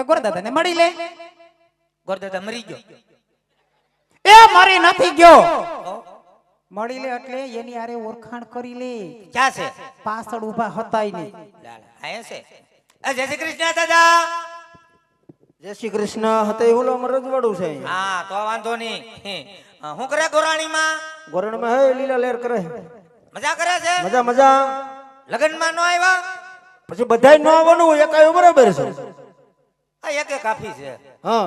હવે ગોરદાદા ને મળી લે. ગોરદાદા મરી ગયો. એ મરી નથી ગયો. મળી લે એટલે એની આરે ઓળખાણ કરી લે. ક્યાં છે? પાછળ ઊભા હતાય નહીં. આયા છે. જય શ્રી કૃષ્ણ દાદા. જય શ્રી કૃષ્ણ હતા એવું લો રજવાડું છે. હા તો વાંધો નહીં. હું કરે ગોરાણી માં? ગોરણ માં હે લીલા લેર કરે. મજા કરે છે? મજા મજા. લગન માં નો આવ્યા? પછી બધાય નો આવવાનું એકાયો બરાબર છે. આ એક કાફી છે. હા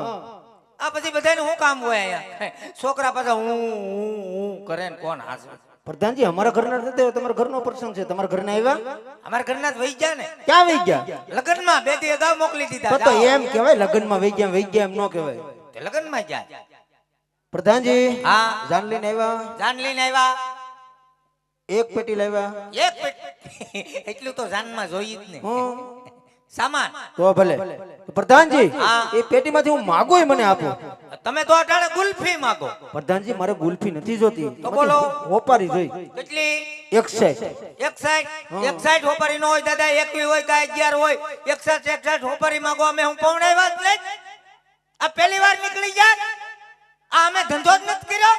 આ પછી બધાને શું કામ હોય અહીંયા? છોકરા પાછા હું કરે ને કોણ હાજર? પ્રધાનજી અમારા ઘરના નથી, તમારા ઘરનો પ્રસંગ છે. તમારા ઘરના આવ્યા? અમારા ઘરના જ વહી ગયા ને. ક્યાં વહી ગયા? લગન માં બે દી અગાઉ મોકલી દીધા. તો એમ કહેવાય લગન માં વહી ગયા એમ ન કહેવાય. લગન માં જાય. પ્રધાનજી હા જાન લઈને આવ્યા? જાન લઈને આવ્યા. એક પેટી લાવ્યા? એક પેટી એટલું તો જાન માં જોઈએ જ ને. સામાન તો ભલે. પ્રધાનજી હા. એ પેટીમાંથી હું માંગુ મને આપો. તમે તો અટાણે ગુલ્ફી માંગો. પ્રધાનજી મારે ગુલ્ફી નથી જોતી. તો બોલો. હોપારી જોઈ. કેટલી? 61. 61 હોપારી નો હોય દાદા. 21 હોય કે 11 હોય. 61 હોપારી માંગો. અમે હું પૌણાવ્યા જ નહીં. આ પહેલી વાર નીકળી જાય. આ અમે ધંધો જ નથી કર્યો.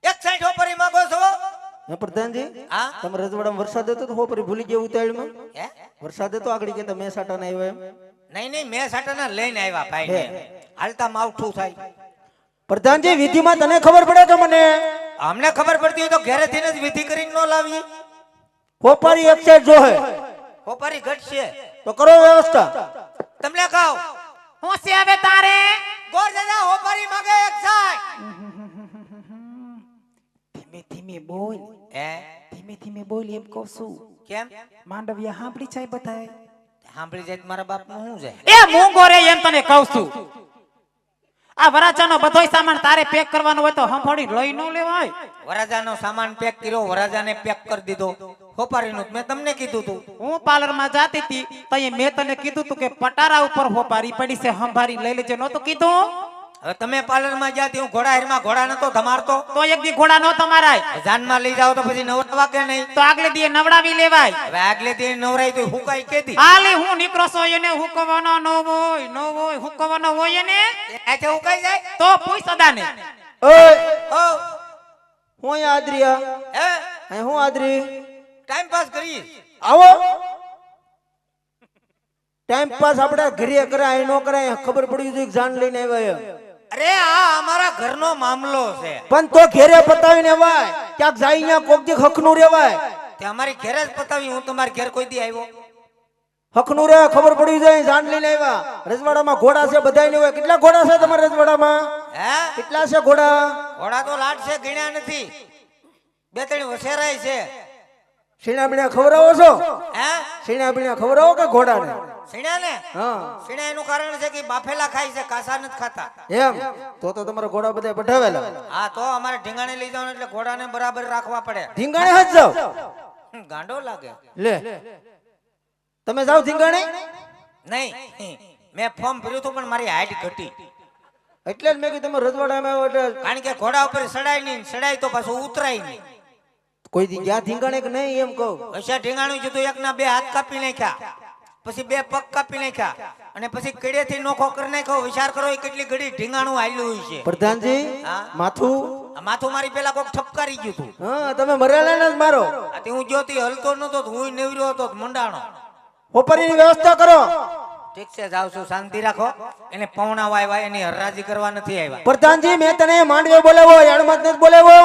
61 હોપારી માંગો છો? પ્રધાનજી હા તમે રજવાડામાં વરસાદ હતો તો હોપારી ભૂલી ગયા ઉતાળમાં? હે વરસાદ હતો આગળ કે તમે સાટાના આવ્યા એમ? નહીં મેં સાટાના લઈને આવ્યા ભાઈ ને. હાલતા માવઠું થાય. પ્રધાનજી વિધિમાં તને ખબર પડે કે મને? અમને ખબર પડતી હોય તો ઘરેથી જ વિધિ કરીને નો લાવીએ. હોપારી 61 જોહે. હોપારી ઘટશે તો કરો વ્યવસ્થા. તમને કહો હું છે હવે તારે? ગોર દાદા હોપારી માંગે 61. ધીમે ધીમે બોલ. ધીમે ધીમે બોલ એમ કહું છું. કેમ? માંડવિયા સાંભળી જાય બધાય. સાંભળી જાય મારા બાપ નું શું છે? એ મૂંગો રે એમ તને કહું છું. આ વરાજાનો બધોય સામાન તારે પેક કરવાનો હોય તો હંફોડી લઈ ન લેવાય. વરાજાનો સામાન પેક કર્યો, વરાજાને પેક કરી દીધો. હોપારીનું મેં તમને કીધું તું. હું પાર્લર માં જાતી હતી તો મેં તને કીધું તું કે પટારા ઉપર હોપારી પડી છે હંભારી લઈ લેજે. નહોતું કીધું? હવે તમે પાર્લર માં જાતી, હું ઘોડા હેરમાં ઘોડા નતો ધમારતો. તો એક દી ઘોડા નો તમારાય. જાન માં લઈ જાવ તો પછી નવરાવા કે નહીં? તો આગલે દી નવડાવી લેવાય. હવે આગલે દી નવરાઈ તો હુકાઈ કેદી? હાલે હું નીકળો છો એને હુકવાનો ન હોય હુકવાનો હોય ને આજે હુકાઈ જાય તો પૂછ સદાને. ઓય ઓ હું અહીંયા આદરિયા. હે અહીં હું આદરી. ટાઈમ પાસ કરીશ. આવો. ટાઈમ પાસ આપણે ઘરે કરાય ન કરાય ખબર પડી જોઈએ જાન લઈને આવ્યા. અરે આ અમારા ઘરનો મામલો છે. પણ તો ઘરે પતાવીને વાય ક્યાંક જાય અહીંયા કોક દી હકનું રેવાય. તે અમારી ઘરે જ પતાવી. હું તમારી ઘેર કોઈ દી આવ્યો? હકનું રે ખબર પડી જાય જાન લઈને આવ્યા. રજવાડામાં ઘોડા છે બધાયને હોય. કેટલા ઘોડા છે તમારા રજવાડામાં? હે કેટલા છે ઘોડા? ઘોડા તો લાડ છે, ગણ્યા નથી. બે ત્રણ વસેરાય છે. સીણા બીણા ખવડાવો છો? હે સીણા બીણા ખવડાવો કે ઘોડાને? સીણા ને? હા સીણા એનું કારણ છે કે બાફેલા ખાય છે, કાસા નથી ખાતા. એમ તો તમારા ઘોડા બધા પઠાવેલા. હા તો અમારે ઢીંગાણે લઈ જવાનું એટલે ઘોડાને બરાબર રાખવા પડે. ધીંગાણે હાથ જાવ. ગાંડો લાગે. લે તમે જાવ ધીંગાણે? નહીં મેં ફોર્મ ભર્યું હતું પણ મારી હાઈટ ઘટી. એટલે જ મેં કીધું તમે રજવાડામાં આવ્યો એટલે. કારણ કે ઘોડા ઉપર સડાય નહીં, સડાય તો પાછું ઉતરાય નહીં. કોઈ દી ગયા ધીંગાણે કે નહીં એમ કહું? હશે ઢીંગાણું જુદું. એક ના બે હાથ કાપી નાખ્યા, પછી બે પગ કાપી નાખ્યા, અને પછી કડેથી નોખો કરી નાખ્યો. વિચાર કરો એ કેટલી ઘડી ઢીંગાણું હાલ્યું હોય છે. પ્રધાનજી હા? માથું માથું મારી પેલા કોક ઠપકારી ગયું હતું. હા તમે મરેલા ને જ મારો. આથી હું જોતી હલતો નતો, હું નેવર્યો હતો મંડાણો. હોપારીની વ્યવસ્થા કરો. ઠીક છે, જાવ છું. શાંતિ રાખો. એને પૌણાવા આવ્યા, એની હરરાજી કરવા નથી આવ્યા. પ્રધાનજી મેં તને માંડવે બોલાવો, યાડમાં નથી બોલાવો.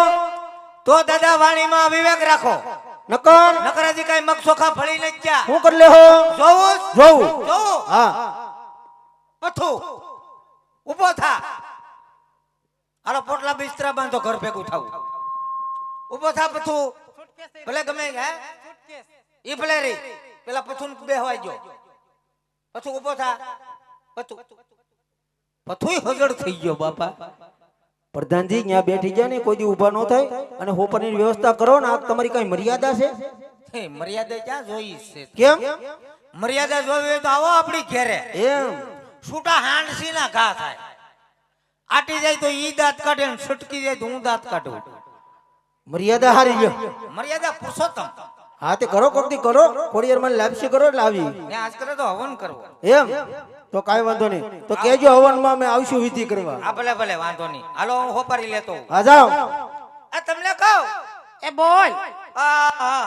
તો દાદા વાણીમાં વિવેક રાખો. નકર હજી કઈ મગ ચોખા ફળી નથી ગયા. શું કરી લેહો? જોવું જોવું. હા પથું ઉભો થા. હાલો પોટલા બિસ્તરા બાંધો, ઘર ભેગું થાવું. ઉભો થા પથું. ભલે ગમે હે ઈ ભલે રી. પેલા પથું બેહવાઈ ગયો. પથું ઉભો થા. પથું હજડ થઈ ગયો બાપા. પ્રધાનજી ત્યાં બેઠી ગયા ને કોઈ દી ઊભા ન થાય અને હોપારીની વ્યવસ્થા કરો ને. આ તમારી કઈ મર્યાદા છે? મર્યાદા ક્યાં જોઈ છે? કેમ મર્યાદા જોવી હોય તો આવો આપણી ઘેરે. એમ છૂટા હાંડસી ના ઘા થાય. આટી જાય તો ઈ દાંત કાઢે ને છટકી જાય તો હું દાંત કાઢું. મર્યાદા હારી ગયો. મર્યાદા પુરુષોત્તમ. હા તે કરો કોક દી કરો. ખોડિયાર માં લાપસી કરો એટલે આવી. ને આજ કરે તો હવન કરવો. એમ તો કાંઈ વાંધો નહીં. તો કેજો હવનમાં અમે આવશું વિધિ કરવા. આ ભલે ભલે વાંધો નહીં. હાલો હું હોપારી લેતો આવું. હા જાઓ. આ તમને કહું એ બોલ. હા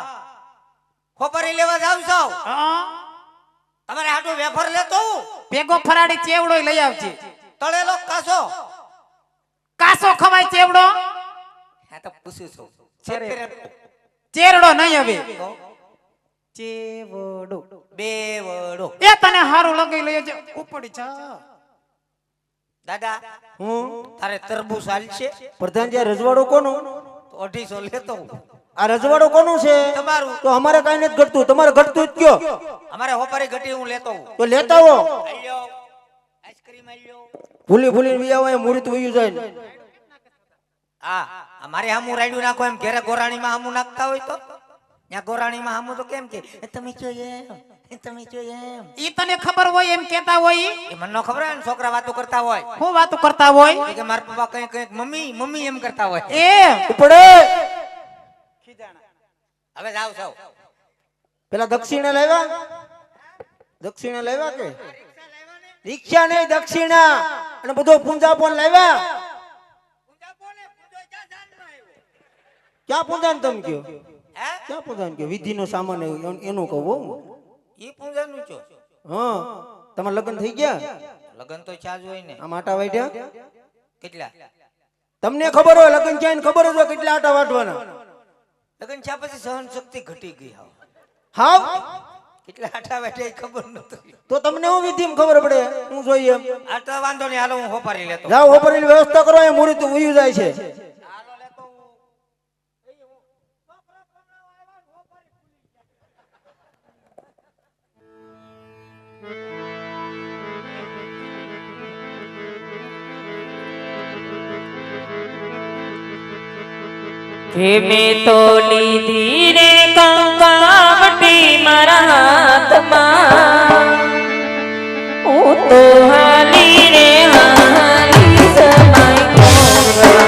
હોપારી લેવા જાવ છો હા. તમારે હાટુ વેફર લેતો આવું. ભેગો ફરાડી ચેવડો લઈ આવજે. તળેલો કાસો. કાસો ખવાય ચેવડો? હા તો પૂછું છું. ચેરડો નહીં હવે. ચેવડો. બેવડો. એ તને હારું લગાઈ લઈ આવજે. ઉપડી જા. દાદા હું તારે તરબૂચ હાલશે? પ્રધાનજી આ રજવાડું કોનું? તો 250 લેતો આવું. આ રજવાડું કોનું છે? તમારું. તો અમારે કાંઈ નથી ઘટતું, તમારે ઘટતું જ કયો. અમારે હોપારી ઘટી હું લેતો આવું. તો લેતા આવો. આલ્યો આઈસ્ક્રીમ આલ્યો. ભૂલી ભૂલી વિયાવો એ મૂર્ત વયું જાય ને. હા અમારે હામું રાડ્યું નાખો એમ ઘેરે ગોરાણીમાં હામું નાખતા હોય તો ત્યાં ગોરાણીમાં હામું તો કેમ કે તમે જોઈએ તમે જોઈએ એમ. ઈ તને ખબર હોય એમ કેતા હોય? એ મને ન ખબર હોય ને છોકરા વાતો કરતા હોય હું વાતો કરતા હોય? કે મારા પપ્પા કઈ કઈ મમ્મી મમ્મી એમ કરતા હોય. એ ઉપડે. હવે જાવ જાવ. પેલા દક્ષિણા લાવ્યા? દક્ષિણા લાવ્યા કે રિક્ષા નહીં દક્ષિણા અને બધો પૂંજા પણ લાવ્યા? ક્યાં પૂંજા ને તમે કયો? હે ક્યાં પૂંજા કયો? વિધિનો સામાન એનું કહું હો. ઈ પૂજાનું છો? હા તમારા લગ્ન થઈ ગયા? લગન તો ચાજ હોય ને. આમ આટા વાટ્યા? કેટલા તમને ખબર હોય લગ્ન ક્યાં ખબર હોય કેટલા આટા વાટવાના? લગન ચા પછી સહન શક્તિ ઘટી ગઈ હાવ. હાવ કેટલા આટા બેઠે ખબર નતું. તો તમને હું વિધિમાં ખબર પડે હું જોઈએ એમ. આટા વાંધો નહીં હાલો હું હોપારી લેતો. જાઓ હોપરેની વ્યવસ્થા કરો એ મૂર્તિ ઉયું જાય છે. કે મેં તો લીધી રે કંકાવટી મારા હાથમાં, હું તો હાલી રે હાલી સમાય કોંગા.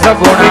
સગુણ